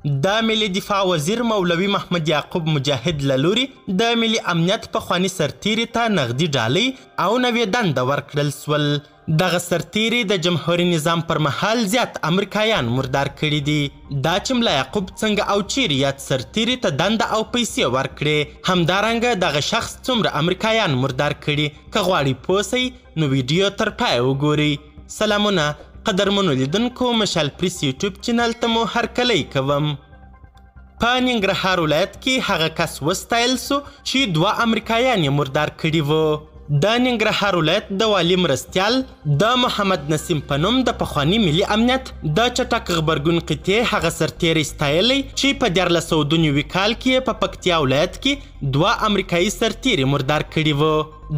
د ملي دفاع وزیر مولوي محمد یعقوب مجاهد له لورې د ملي امنیت پخواني سرتیري ته نغدي ډالۍ او نوې دنده ورکړل سول. دغه سرتیري د جمهوري نظام پر مهال زیات امریکایان مردار کړي دي. دا چې ملا یعقوب څنګه او چیرې یاد سرتیري ته دنده او پیسې ورکړې، همدارنګه دغه شخص څومره امریکایان مردار کړي. که غواړئ پوه سئ نو ویډیو تر پایه وګورئ. سلامونه قدرمنو لیدونکو، مشال پریس یوټیوب چینل ته مو هرکلی کوم. په ننګرهار ولایت کې هغه کس وستایل سو چې 2 امریکایان یې مردار کړي وو. د ننګرهار ولایت د والي مرستیال د محمد نسیم په نوم د پخواني ملي امنیت د چټک غبرګون قطعې هغه سرتیری ستایلی چې په 1492 کال کې په پکتیا ولایت کې 2 امریکایي سرتیري مردار کړي وو.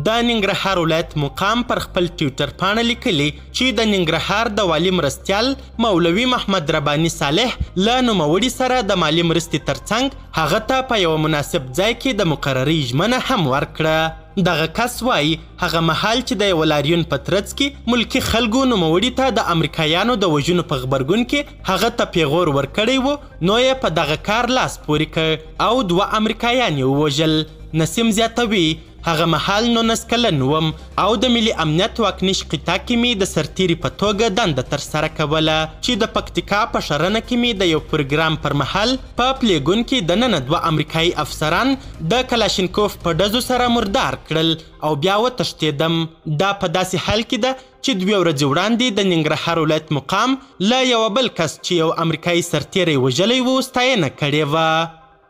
د ننګرهار ولایت مقام پر خپل ټویټر پاڼه لیکلي چې د ننګرهار د والي مرستیال مولوي محمد رباني صالح له نوموړي سره د مالي مرستې ترڅنګ هغه ته په یوه مناسب ځای کې د مقرري ژمنه هم ورکړه. دغه کس وایي هغه مهال چې د یوه لاریون په ترڅ کې ملکي خلکو نوموړي ته د امریکایانو د وژنو په غبرګون کې هغه ته پیغور ورکړی و، نو یې په دغه کار لاس پورې کړ او 2 امریکایان یې ووژل. نسیم زیاتوي هغه مهال 19 کلن وم او د ملي امنیت واکنیش قطعه کې مې د سرتیري په توګه دنده ترسره کوله چې د پکتیکا په شرنه کې مې د یو پروګرام پر مهال په پلیګون کې دننه 2 امریکایي افسران د کلاشینکوف په ډزو سره مردار کړل او بیا وتښتېدم. دا په داسې حال کې ده چې 2 ورځې وړاندې د ننګرهار ولایت مقام له یوه بل کس چې یو امریکایي سرتیری وژلی و ستاینه کړې وه.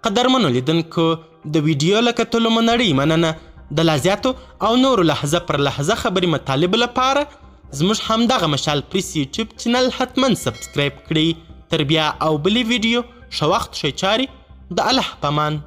قدرمنو لیدونکو، د ویډیو له کتلو مو نړۍ مننه. د لا زیاتو او نورو لحظه پر لحظه خبري مطالب لپاره زموږ همدغه مشال پریس یوټیوب چینل حتما سبسکرایب کړئ. تر بیا او بلې ویډیو ښه وخت ښه چارې، د الله په امان.